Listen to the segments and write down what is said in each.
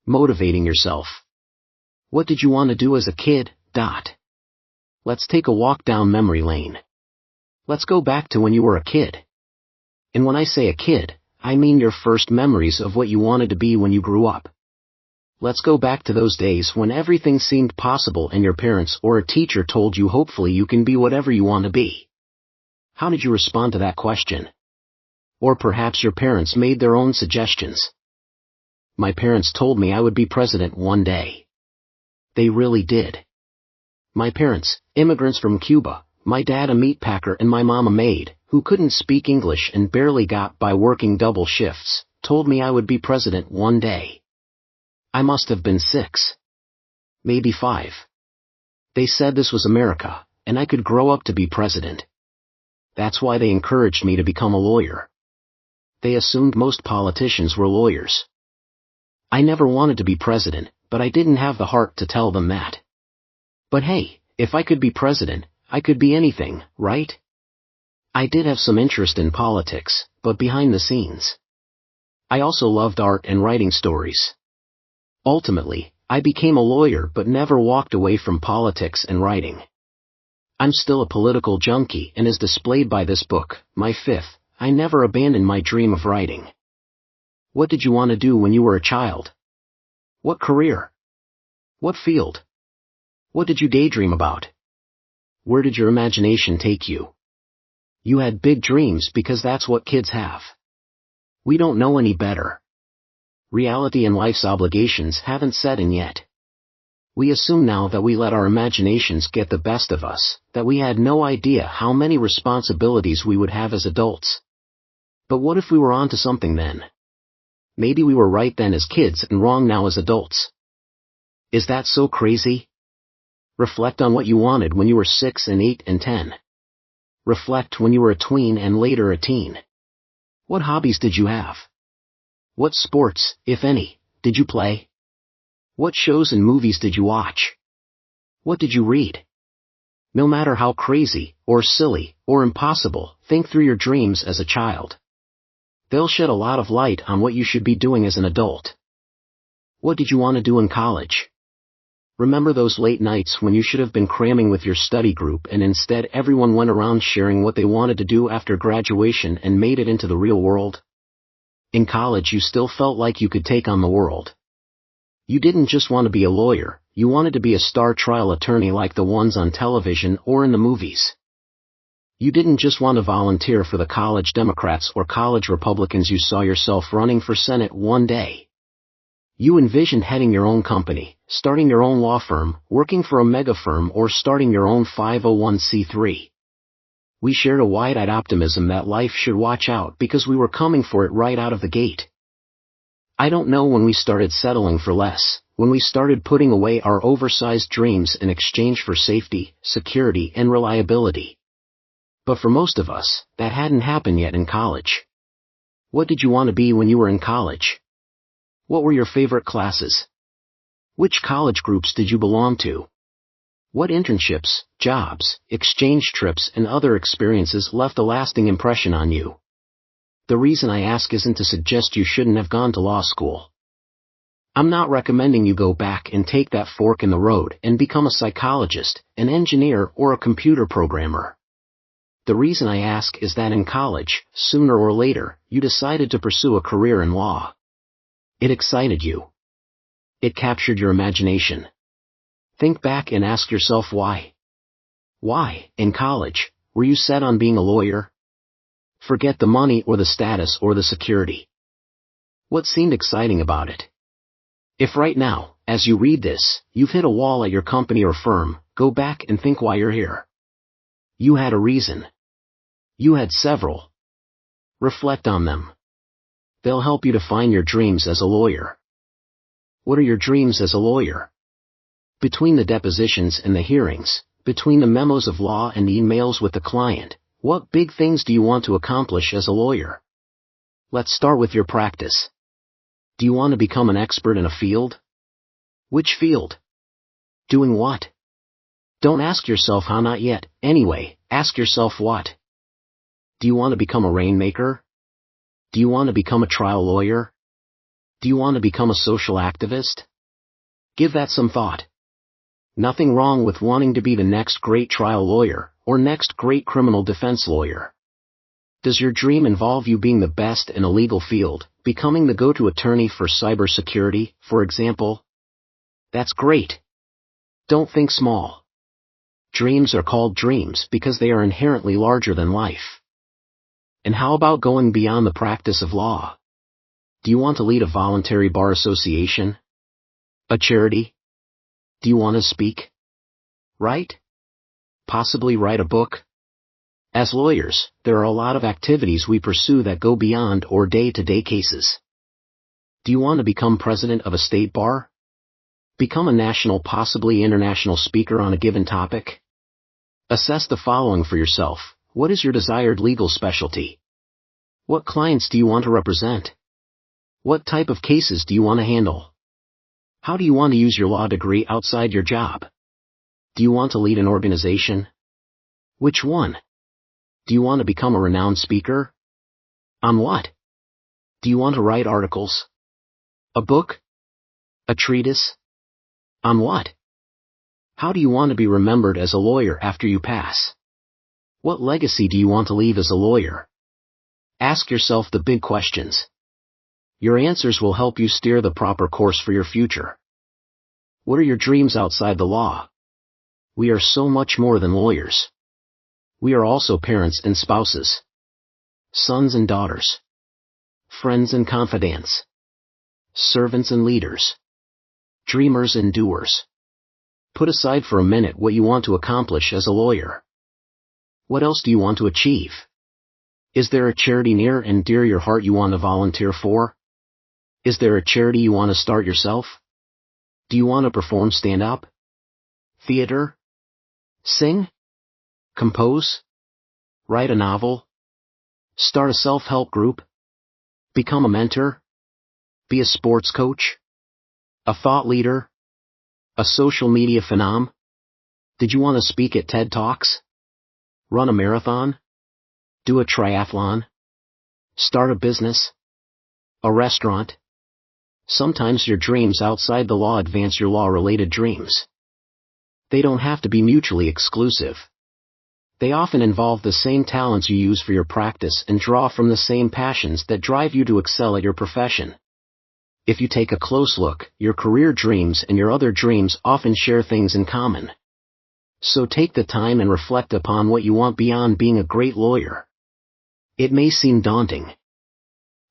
Motivating yourself. What did you want to do as a kid? Let's take a walk down memory lane. Let's go back to when you were a kid. And when I say a kid, I mean your first memories of what you wanted to be when you grew up. Let's go back to those days when everything seemed possible and your parents or a teacher told you hopefully you can be whatever you want to be. How did you respond to that question? Or perhaps your parents made their own suggestions. My parents told me I would be president one day. They really did. My parents, immigrants from Cuba, my dad a meat packer and my mom a maid, who couldn't speak English and barely got by working double shifts, told me I would be president one day. I must have been 6. Maybe 5. They said this was America, and I could grow up to be president. That's why they encouraged me to become a lawyer. They assumed most politicians were lawyers. I never wanted to be president, but I didn't have the heart to tell them that. But hey, if I could be president, I could be anything, right? I did have some interest in politics, but behind the scenes. I also loved art and writing stories. Ultimately, I became a lawyer but never walked away from politics and writing. I'm still a political junkie, and as displayed by this book, my 5th, I never abandoned my dream of writing. What did you want to do when you were a child? What career? What field? What did you daydream about? Where did your imagination take you? You had big dreams because that's what kids have. We don't know any better. Reality and life's obligations haven't set in yet. We assume now that we let our imaginations get the best of us, that we had no idea how many responsibilities we would have as adults. But what if we were onto something then? Maybe we were right then as kids and wrong now as adults. Is that so crazy? Reflect on what you wanted when you were 6 and 8 and 10. Reflect when you were a tween and later a teen. What hobbies did you have? What sports, if any, did you play? What shows and movies did you watch? What did you read? No matter how crazy, or silly, or impossible, think through your dreams as a child. They'll shed a lot of light on what you should be doing as an adult. What did you want to do in college? Remember those late nights when you should have been cramming with your study group and instead everyone went around sharing what they wanted to do after graduation and made it into the real world? In college you still felt like you could take on the world. You didn't just want to be a lawyer, you wanted to be a star trial attorney like the ones on television or in the movies. You didn't just want to volunteer for the college Democrats or college Republicans, you saw yourself running for Senate one day. You envisioned heading your own company, starting your own law firm, working for a mega firm or starting your own 501c3. We shared a wide-eyed optimism that life should watch out because we were coming for it right out of the gate. I don't know when we started settling for less, when we started putting away our oversized dreams in exchange for safety, security and reliability. But for most of us, that hadn't happened yet in college. What did you want to be when you were in college? What were your favorite classes? Which college groups did you belong to? What internships, jobs, exchange trips and other experiences left a lasting impression on you? The reason I ask isn't to suggest you shouldn't have gone to law school. I'm not recommending you go back and take that fork in the road and become a psychologist, an engineer or a computer programmer. The reason I ask is that in college, sooner or later, you decided to pursue a career in law. It excited you. It captured your imagination. Think back and ask yourself why. Why, in college, were you set on being a lawyer? Forget the money or the status or the security. What seemed exciting about it? If right now, as you read this, you've hit a wall at your company or firm, go back and think why you're here. You had a reason. You had several. Reflect on them. They'll help you define your dreams as a lawyer. What are your dreams as a lawyer? Between the depositions and the hearings, between the memos of law and the emails with the client, what big things do you want to accomplish as a lawyer? Let's start with your practice. Do you want to become an expert in a field? Which field? Doing what? Don't ask yourself how not yet, anyway, ask yourself what. Do you want to become a rainmaker? Do you want to become a trial lawyer? Do you want to become a social activist? Give that some thought. Nothing wrong with wanting to be the next great trial lawyer, or next great criminal defense lawyer. Does your dream involve you being the best in a legal field, becoming the go-to attorney for cybersecurity, for example? That's great. Don't think small. Dreams are called dreams because they are inherently larger than life. And how about going beyond the practice of law? Do you want to lead a voluntary bar association? A charity? Do you want to speak? Write? Possibly write a book? As lawyers, there are a lot of activities we pursue that go beyond or day-to-day cases. Do you want to become president of a state bar? Become a national, possibly international speaker on a given topic? Assess the following for yourself. What is your desired legal specialty? What clients do you want to represent? What type of cases do you want to handle? How do you want to use your law degree outside your job? Do you want to lead an organization? Which one? Do you want to become a renowned speaker? On what? Do you want to write articles? A book? A treatise? On what? How do you want to be remembered as a lawyer after you pass? What legacy do you want to leave as a lawyer? Ask yourself the big questions. Your answers will help you steer the proper course for your future. What are your dreams outside the law? We are so much more than lawyers. We are also parents and spouses, sons and daughters, friends and confidants, servants and leaders, dreamers and doers. Put aside for a minute what you want to accomplish as a lawyer. What else do you want to achieve? Is there a charity near and dear your heart you want to volunteer for? Is there a charity you want to start yourself? Do you want to perform stand-up? Theater? Sing? Compose? Write a novel? Start a self-help group? Become a mentor? Be a sports coach? A thought leader? A social media phenom? Did you want to speak at TED Talks? Run a marathon? Do a triathlon? Start a business? A restaurant? Sometimes your dreams outside the law advance your law-related dreams. They don't have to be mutually exclusive. They often involve the same talents you use for your practice and draw from the same passions that drive you to excel at your profession. If you take a close look, your career dreams and your other dreams often share things in common. So take the time and reflect upon what you want beyond being a great lawyer. It may seem daunting.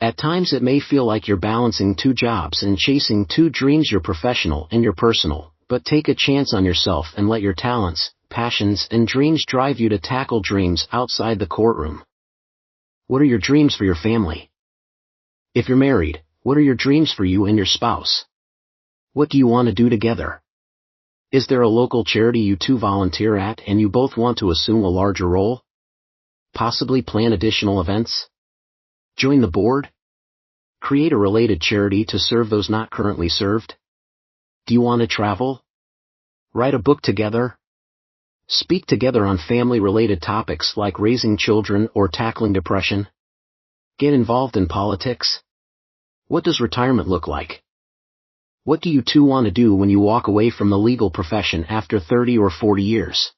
At times it may feel like you're balancing two jobs and chasing two dreams, your professional and your personal, but take a chance on yourself and let your talents, passions, and dreams drive you to tackle dreams outside the courtroom. What are your dreams for your family? If you're married, what are your dreams for you and your spouse? What do you want to do together? Is there a local charity you two volunteer at and you both want to assume a larger role? Possibly plan additional events? Join the board? Create a related charity to serve those not currently served? Do you want to travel? Write a book together? Speak together on family-related topics like raising children or tackling depression? Get involved in politics? What does retirement look like? What do you two want to do when you walk away from the legal profession after 30 or 40 years?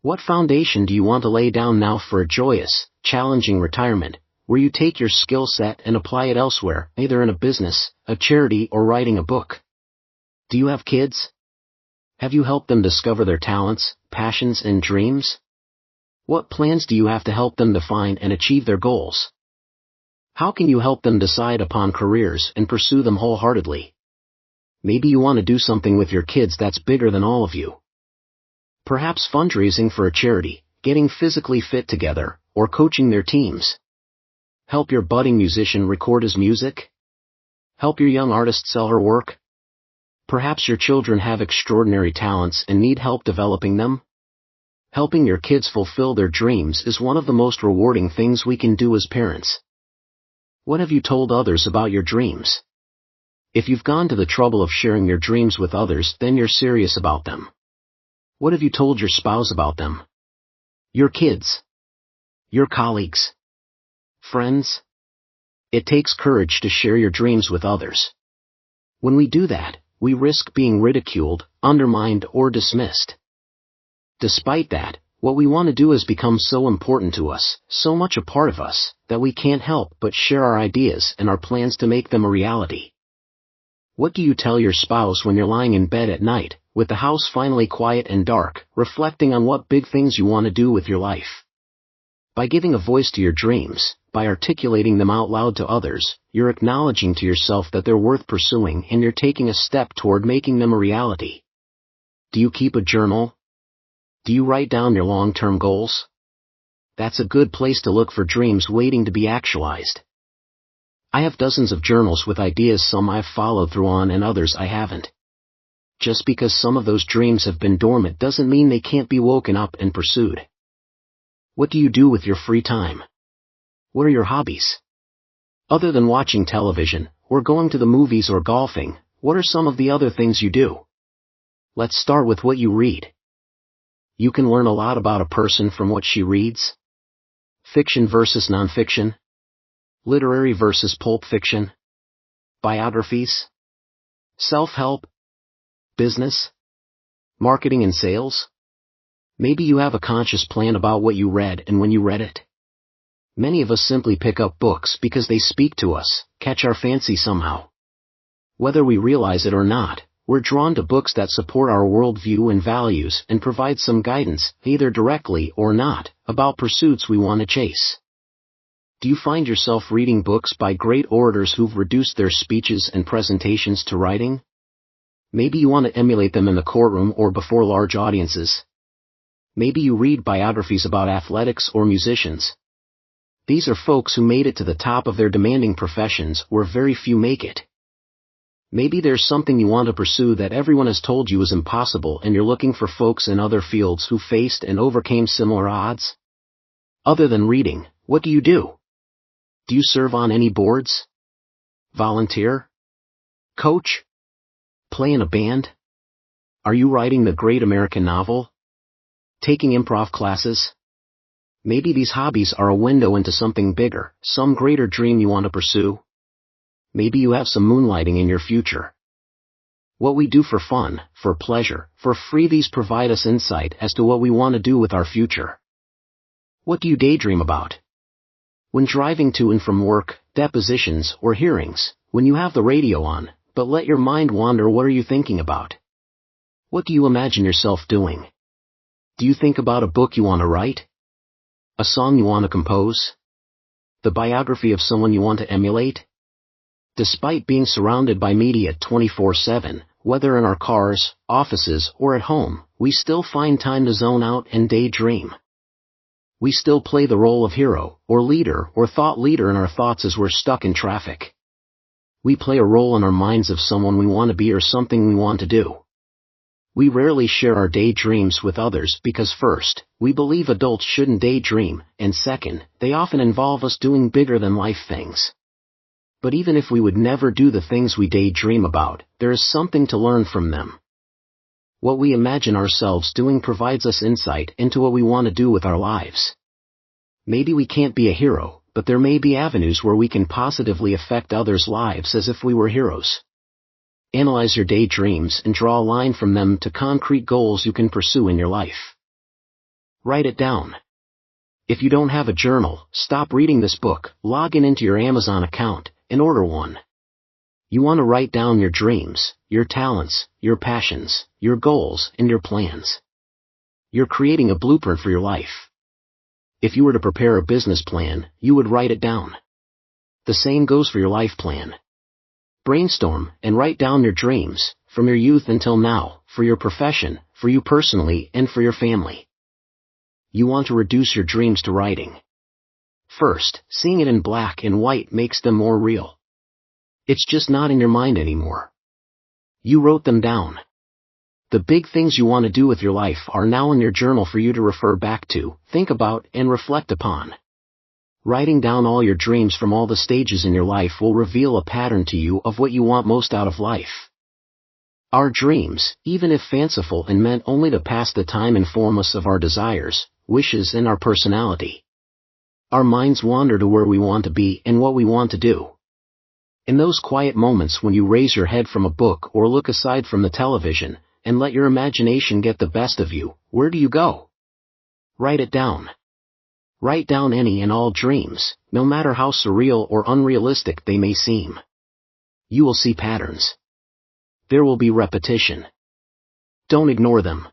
What foundation do you want to lay down now for a joyous, challenging retirement, where you take your skill set and apply it elsewhere, either in a business, a charity, or writing a book? Do you have kids? Have you helped them discover their talents, passions, and dreams? What plans do you have to help them define and achieve their goals? How can you help them decide upon careers and pursue them wholeheartedly? Maybe you want to do something with your kids that's bigger than all of you. Perhaps fundraising for a charity, getting physically fit together, or coaching their teams. Help your budding musician record his music? Help your young artist sell her work? Perhaps your children have extraordinary talents and need help developing them? Helping your kids fulfill their dreams is one of the most rewarding things we can do as parents. What have you told others about your dreams? If you've gone to the trouble of sharing your dreams with others, then you're serious about them. What have you told your spouse about them? Your kids? Your colleagues? Friends? It takes courage to share your dreams with others. When we do that, we risk being ridiculed, undermined, or dismissed. Despite that, what we want to do has become so important to us, so much a part of us, that we can't help but share our ideas and our plans to make them a reality. What do you tell your spouse when you're lying in bed at night, with the house finally quiet and dark, reflecting on what big things you want to do with your life? By giving a voice to your dreams, by articulating them out loud to others, you're acknowledging to yourself that they're worth pursuing and you're taking a step toward making them a reality. Do you keep a journal? Do you write down your long-term goals? That's a good place to look for dreams waiting to be actualized. I have dozens of journals with ideas, some I've followed through on and others I haven't. Just because some of those dreams have been dormant doesn't mean they can't be woken up and pursued. What do you do with your free time? What are your hobbies? Other than watching television, or going to the movies or golfing, what are some of the other things you do? Let's start with what you read. You can learn a lot about a person from what she reads. Fiction versus nonfiction. Literary versus pulp fiction. Biographies. Self-help. Business. Marketing and sales. Maybe you have a conscious plan about what you read and when you read it. Many of us simply pick up books because they speak to us, catch our fancy somehow. Whether we realize it or not, we're drawn to books that support our worldview and values and provide some guidance, either directly or not, about pursuits we want to chase. Do you find yourself reading books by great orators who've reduced their speeches and presentations to writing? Maybe you want to emulate them in the courtroom or before large audiences. Maybe you read biographies about athletics or musicians. These are folks who made it to the top of their demanding professions where very few make it. Maybe there's something you want to pursue that everyone has told you is impossible and you're looking for folks in other fields who faced and overcame similar odds. Other than reading, what do you do? Do you serve on any boards? Volunteer? Coach? Play in a band? Are you writing the great American novel? Taking improv classes? Maybe these hobbies are a window into something bigger, some greater dream you want to pursue. Maybe you have some moonlighting in your future. What we do for fun, for pleasure, for free, these provide us insight as to what we want to do with our future. What do you daydream about? When driving to and from work, depositions, or hearings, when you have the radio on, but let your mind wander, what are you thinking about? What do you imagine yourself doing? Do you think about a book you want to write? A song you want to compose? The biography of someone you want to emulate? Despite being surrounded by media 24/7, whether in our cars, offices, or at home, we still find time to zone out and daydream. We still play the role of hero, or leader, or thought leader in our thoughts as we're stuck in traffic. We play a role in our minds of someone we want to be or something we want to do. We rarely share our daydreams with others because first, we believe adults shouldn't daydream, and second, they often involve us doing bigger-than-life things. But even if we would never do the things we daydream about, there is something to learn from them. What we imagine ourselves doing provides us insight into what we want to do with our lives. Maybe we can't be a hero, but there may be avenues where we can positively affect others' lives as if we were heroes. Analyze your daydreams and draw a line from them to concrete goals you can pursue in your life. Write it down. If you don't have a journal, stop reading this book, log into your Amazon account, and order one. You want to write down your dreams, your talents, your passions, your goals, and your plans. You're creating a blueprint for your life. If you were to prepare a business plan, you would write it down. The same goes for your life plan. Brainstorm and write down your dreams, from your youth until now, for your profession, for you personally, and for your family. You want to reduce your dreams to writing. First, seeing it in black and white makes them more real. It's just not in your mind anymore. You wrote them down. The big things you want to do with your life are now in your journal for you to refer back to, think about, and reflect upon. Writing down all your dreams from all the stages in your life will reveal a pattern to you of what you want most out of life. Our dreams, even if fanciful and meant only to pass the time, inform us of our desires, wishes, and our personality. Our minds wander to where we want to be and what we want to do. In those quiet moments when you raise your head from a book or look aside from the television, and let your imagination get the best of you, where do you go? Write it down. Write down any and all dreams, no matter how surreal or unrealistic they may seem. You will see patterns. There will be repetition. Don't ignore them.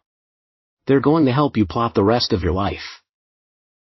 They're going to help you plot the rest of your life.